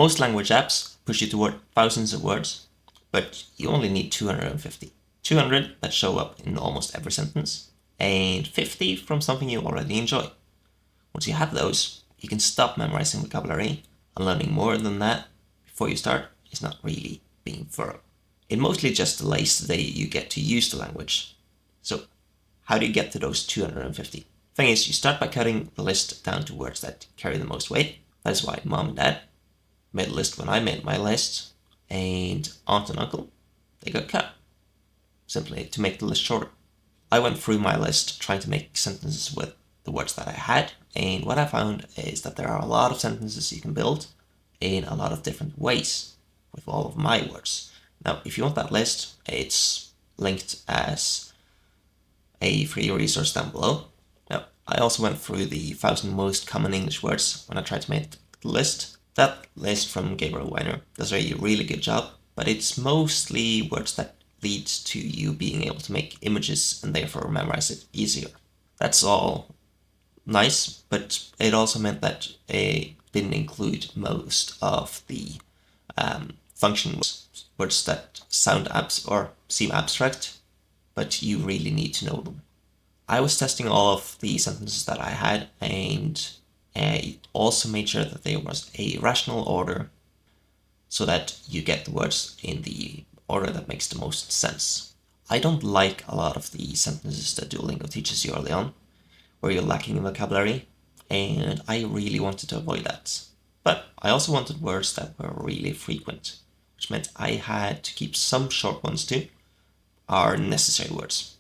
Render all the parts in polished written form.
Most language apps push you toward thousands of words, but you only need 250. 200 that show up in almost every sentence, and 50 from something you already enjoy. Once you have those, you can stop memorizing vocabulary, and learning more than that before you start is not really being thorough. It mostly just delays the day you get to use the language. So, how do you get to those 250? Thing is, you start by cutting the list down to words that carry the most weight. That is why mom and dad made a list when I made my list, and aunt and uncle, they got cut, simply to make the list shorter. I went through my list trying to make sentences with the words that I had, and what I found is that there are a lot of sentences you can build in a lot of different ways with all of my words. Now, if you want that list, it's linked as a free resource down below. Now, I also went through the 1,000 most common English words when I tried to make the list. That list from Gabriel Weiner does a really good job, but it's mostly words that lead to you being able to make images and therefore memorize it easier. That's all nice, but it also meant that it didn't include most of the function words that sound or seem abstract, but you really need to know them. I was testing all of the sentences that I had, and I also made sure that there was a rational order so that you get the words in the order that makes the most sense. I don't like a lot of the sentences that Duolingo teaches you early on, where you're lacking in vocabulary, and I really wanted to avoid that. But I also wanted words that were really frequent, which meant I had to keep some short ones too, are necessary words.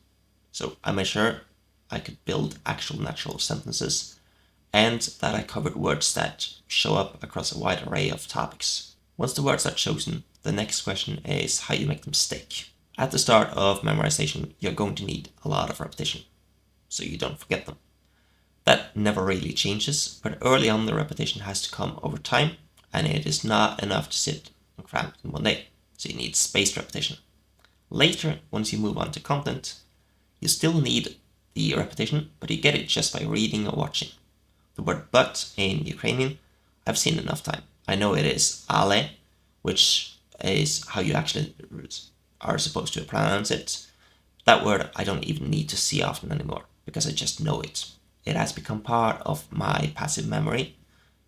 So I made sure I could build actual natural sentences, and that I covered words that show up across a wide array of topics. Once the words are chosen, the next question is how you make them stick. At the start of memorization, you're going to need a lot of repetition, so you don't forget them. That never really changes, but early on the repetition has to come over time, and it is not enough to sit and cram in one day, so you need spaced repetition. Later, once you move on to content, you still need the repetition, but you get it just by reading or watching. The word but in Ukrainian, I've seen enough time. I know it is ale, which is how you actually are supposed to pronounce it. That word I don't even need to see often anymore, because I just know it. It has become part of my passive memory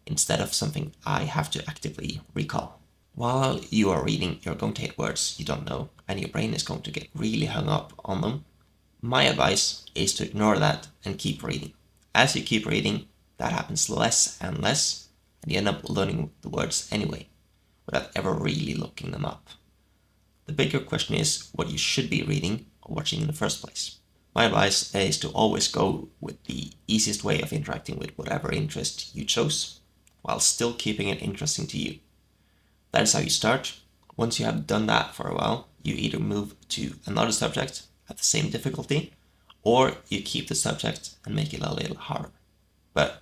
instead of something I have to actively recall. While you are reading, you're going to hit words you don't know, and your brain is going to get really hung up on them. My advice is to ignore that and keep reading. As you keep reading, that happens less and less, and you end up learning the words anyway, without ever really looking them up. The bigger question is what you should be reading or watching in the first place. My advice is to always go with the easiest way of interacting with whatever interest you chose, while still keeping it interesting to you. That is how you start. Once you have done that for a while, you either move to another subject at the same difficulty, or you keep the subject and make it a little harder. But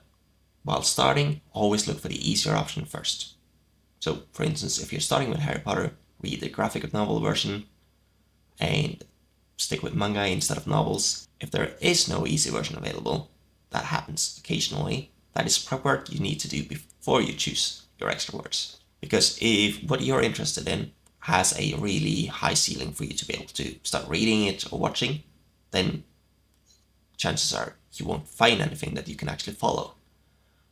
while starting, always look for the easier option first. So, for instance, if you're starting with Harry Potter, read the graphic novel version and stick with manga instead of novels. If there is no easy version available, that happens occasionally, that is prep work you need to do before you choose your extra words. Because if what you're interested in has a really high ceiling for you to be able to start reading it or watching, then chances are you won't find anything that you can actually follow.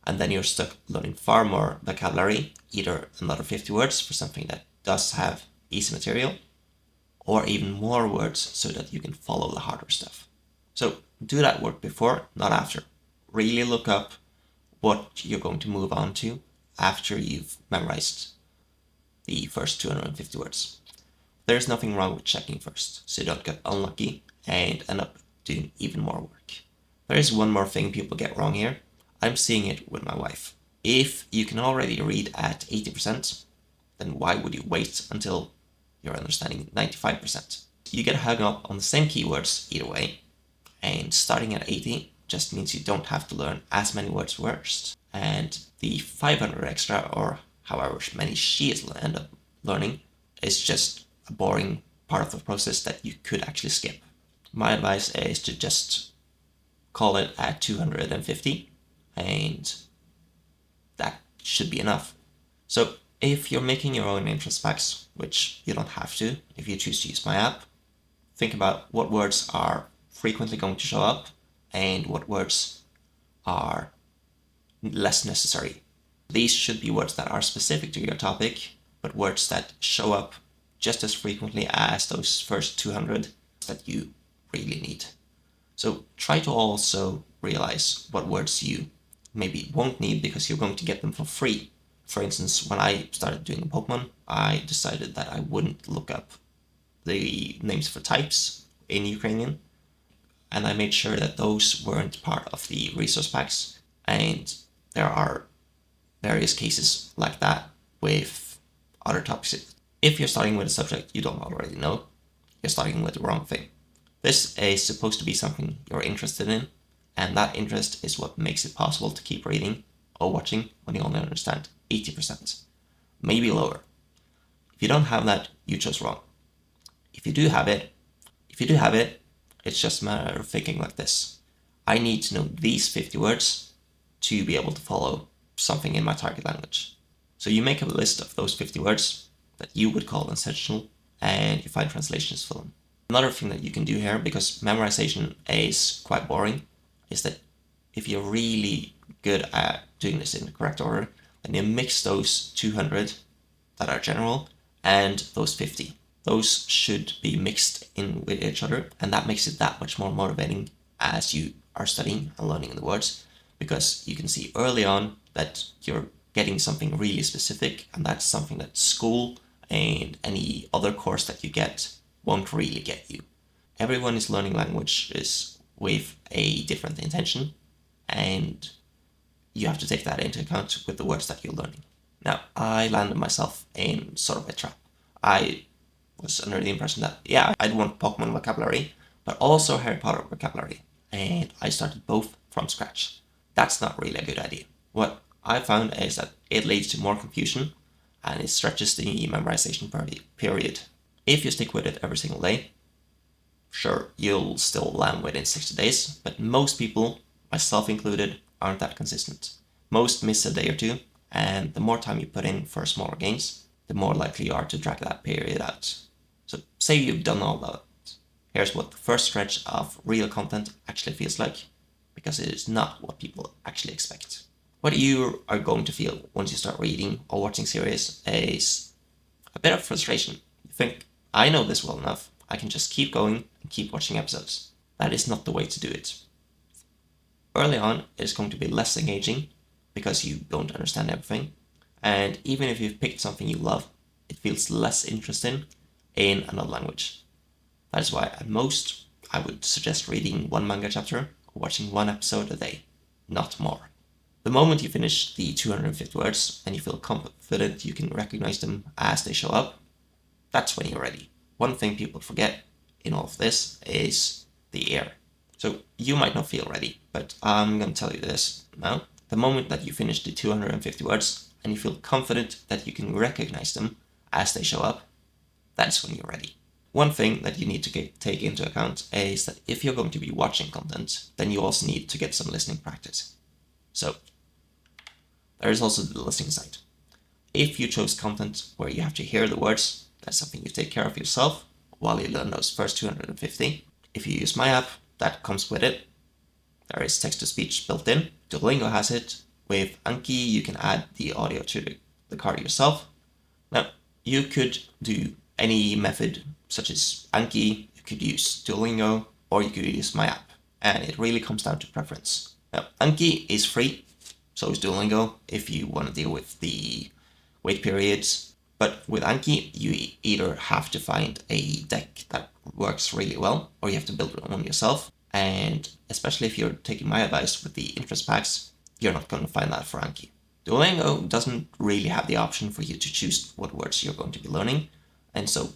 And then you're stuck learning far more vocabulary, either another 50 words for something that does have easy material, or even more words so that you can follow the harder stuff. So do that work before, not after. Really look up what you're going to move on to after you've memorized the first 250 words. There's nothing wrong with checking first, so you don't get unlucky and end up doing even more work. There is one more thing people get wrong here. I'm seeing it with my wife. If you can already read at 80%, then why would you wait until you're understanding 95%? You get hung up on the same keywords either way, and starting at 80 just means you don't have to learn as many words first. And the 500 extra, or however many she is end up learning, is just a boring part of the process that you could actually skip. My advice is to just call it at 250, and that should be enough. So If you're making your own interest packs, which you don't have to if you choose to use my app, think about what words are frequently going to show up and what words are less necessary. These should be words that are specific to your topic, but words that show up just as frequently as those first 200 that you really need. So try to also realize what words you maybe won't need because you're going to get them for free. For instance, when I started doing Pokemon, I decided that I wouldn't look up the names for types in Ukrainian, and I made sure that those weren't part of the resource packs. And there are various cases like that with other topics. If you're starting with a subject you don't already know, you're starting with the wrong thing. This is supposed to be something you're interested in, and that interest is what makes it possible to keep reading or watching when you only understand 80%, maybe lower. If you don't have that, you chose wrong. If you do have it, it's just a matter of thinking like this. I need to know these 50 words to be able to follow something in my target language. So you make a list of those 50 words that you would call essential, and you find translations for them. Another thing that you can do here, because memorization is quite boring, is that if you're really good at doing this in the correct order, then you mix those 200 that are general and those 50. Those should be mixed in with each other, and that makes it that much more motivating as you are studying and learning the words, because you can see early on that you're getting something really specific, and that's something that school and any other course that you get won't really get you. Everyone is learning languages with a different intention, and you have to take that into account with the words that you're learning. Now, I landed myself in sort of a trap. I was under the impression that, yeah, I'd want Pokemon vocabulary, but also Harry Potter vocabulary, and I started both from scratch. That's not really a good idea. What I found is that it leads to more confusion, and it stretches the memorization period. If you stick with it every single day, sure, you'll still land within 60 days, but most people, myself included, aren't that consistent. Most miss a day or two, and the more time you put in for smaller gains, the more likely you are to drag that period out. So say you've done all that. Here's what the first stretch of real content actually feels like, because it is not what people actually expect. What you are going to feel once you start reading or watching series is a bit of frustration. You think, I know this well enough, I can just keep going and keep watching episodes. That is not the way to do it. Early on, it is going to be less engaging because you don't understand everything, and even if you've picked something you love, it feels less interesting in another language. That is why at most, I would suggest reading one manga chapter or watching one episode a day, not more. The moment you finish the 250 words and you feel confident you can recognize them as they show up, that's when you're ready. One thing people forget in all of this is the ear. So you might not feel ready, but I'm going to tell you this now. The moment that you finish the 250 words and you feel confident that you can recognize them as they show up, that's when you're ready. One thing that you need to take into account is that if you're going to be watching content, then you also need to get some listening practice. So there is also the listening side. If you chose content where you have to hear the words, that's something you take care of yourself while you learn those first 250. If you use my app, that comes with it. There is text-to-speech built in. Duolingo has it. With Anki, you can add the audio to the card yourself. Now, you could do any method such as Anki, you could use Duolingo, or you could use my app. And it really comes down to preference. Now, Anki is free, so is Duolingo if you want to deal with the wait periods. But with Anki, you either have to find a deck that works really well, or you have to build one yourself. And especially if you're taking my advice with the interest packs, you're not going to find that for Anki. Duolingo doesn't really have the option for you to choose what words you're going to be learning, and so,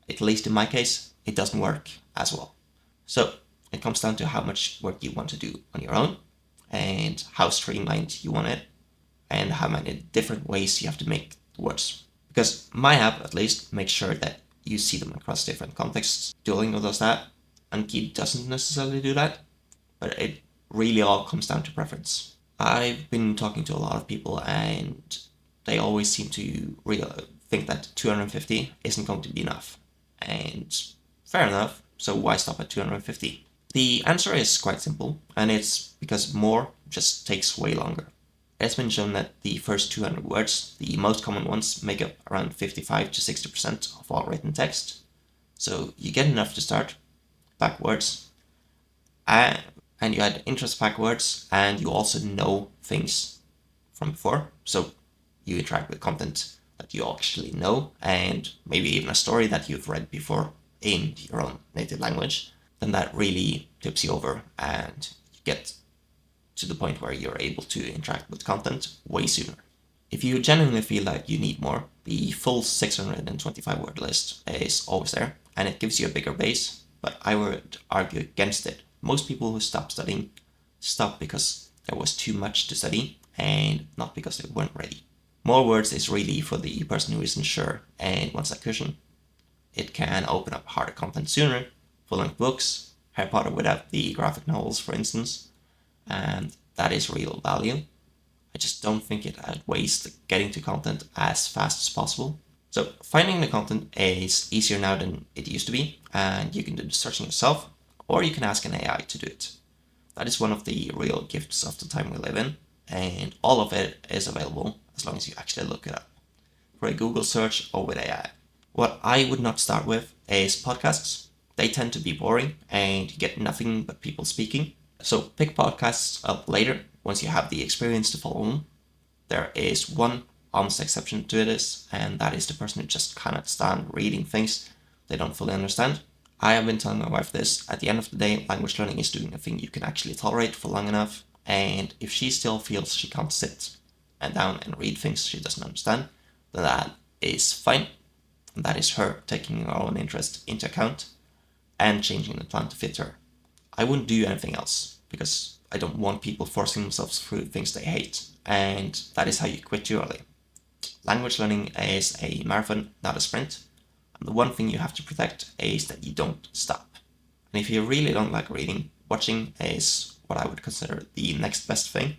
at least in my case, it doesn't work as well. So it comes down to how much work you want to do on your own, and how streamlined you want it, and how many different ways you have to make the words. Because my app, at least, makes sure that you see them across different contexts. Duolingo does that. Anki doesn't necessarily do that, but it really all comes down to preference. I've been talking to a lot of people, and they always seem to think that 250 isn't going to be enough. And fair enough, so why stop at 250? The answer is quite simple, and it's because more just takes way longer. It's been shown that the first 200 words, the most common ones, make up around 55 to 60% of all written text. So you get enough to start backwards, and you add interest backwards, and you also know things from before. So you interact with content that you actually know, and maybe even a story that you've read before in your own native language. Then that really tips you over, and you get to the point where you're able to interact with content way sooner. If you genuinely feel like you need more, the full 625 word list is always there, and it gives you a bigger base, but I would argue against it. Most people who stop studying stop because there was too much to study and not because they weren't ready. More words is really for the person who isn't sure and wants that cushion. It can open up harder content sooner, full-length books, Harry Potter without the graphic novels, for instance, and that is real value. I just don't think it outweighs getting to content as fast as possible. So finding the content is easier now than it used to be, and you can do the searching yourself, or you can ask an AI to do it. That is one of the real gifts of the time we live in, and all of it is available as long as you actually look it up for a Google search or with AI. What I would not start with is podcasts. They tend to be boring and you get nothing but people speaking. So pick podcasts up later once you have the experience to follow them. There is one honest exception to this, and that is the person who just cannot stand reading things they don't fully understand. I have been telling my wife this. At the end of the day, language learning is doing a thing you can actually tolerate for long enough, and if she still feels she can't sit and down and read things she doesn't understand, then that is fine. And that is her taking her own interest into account and changing the plan to fit her. I wouldn't do anything else because I don't want people forcing themselves through things they hate, and that is how you quit too early. Language learning is a marathon, not a sprint, and the one thing you have to protect is that you don't stop. And if you really don't like reading, watching is what I would consider the next best thing.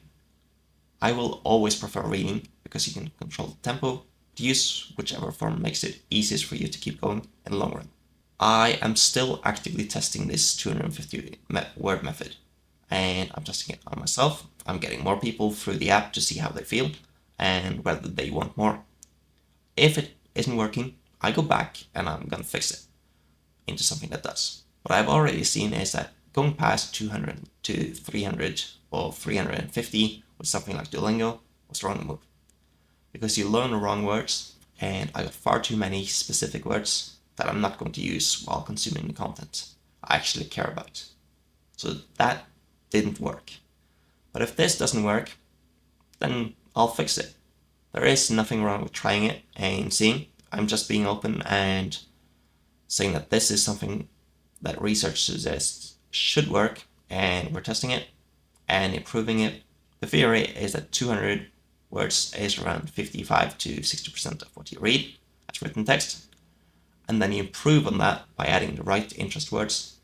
I will always prefer reading because you can control the tempo, use whichever form makes it easiest for you to keep going in the long run. I am still actively testing this 250 word method, and I'm testing it on myself. I'm getting more people through the app to see how they feel and whether they want more. If it isn't working, I go back and I'm gonna fix it into something that does. What I've already seen is that going past 200 to 300 or 350 with something like Duolingo was the wrong move. Because you learn the wrong words, and I got far too many specific words that I'm not going to use while consuming the content I actually care about. So that didn't work. But if this doesn't work, then I'll fix it. There is nothing wrong with trying it and seeing. I'm just being open and saying that this is something that research suggests should work, and we're testing it and improving it. The theory is that 200 words is around 55 to 60% of what you read as written text, and then you improve on that by adding the right interest words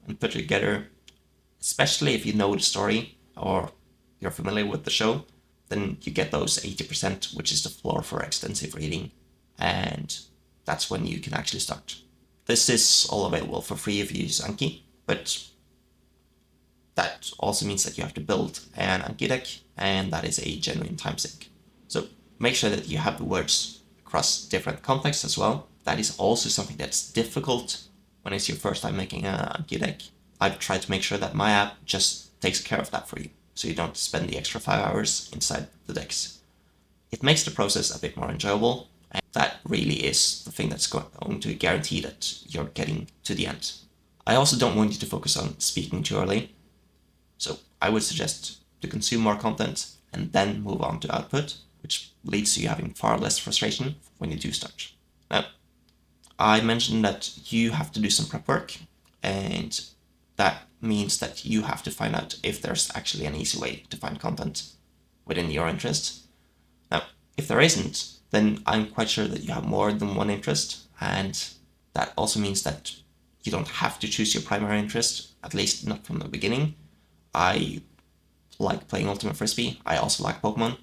and put it together. Especially if you know the story or you're familiar with the show, then you get those 80%, which is the floor for extensive reading, and that's when you can actually start. This is all available for free if you use Anki, but that also means that you have to build an Anki deck, and that is a genuine time sink. So make sure that you have the words across different contexts as well. That is also something that's difficult when it's your first time making an Anki deck. I've tried to make sure that my app just takes care of that for you, so you don't spend the extra 5 hours inside the decks. It makes the process a bit more enjoyable, and that really is the thing that's going to guarantee that you're getting to the end. I also don't want you to focus on speaking too early, so I would suggest to consume more content and then move on to output, which leads to you having far less frustration when you do start. Now, I mentioned that you have to do some prep work, and that means that you have to find out if there's actually an easy way to find content within your interest. Now, if there isn't, then I'm quite sure that you have more than one interest, and that also means that you don't have to choose your primary interest, at least not from the beginning. I like playing Ultimate Frisbee. I also like Pokemon.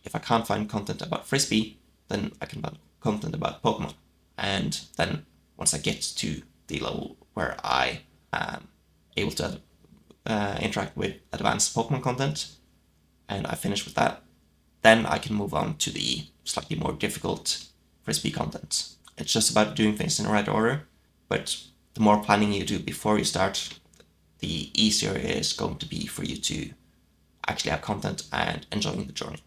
if I can't find content about Frisbee, then I can find content about Pokemon. And then once I get to the level where I am able to interact with advanced Pokemon content, and I finish with that, then I can move on to the slightly more difficult Frisbee content. It's just about doing things in the right order, but the more planning you do before you start, the easier it is going to be for you to actually have content and enjoying the journey.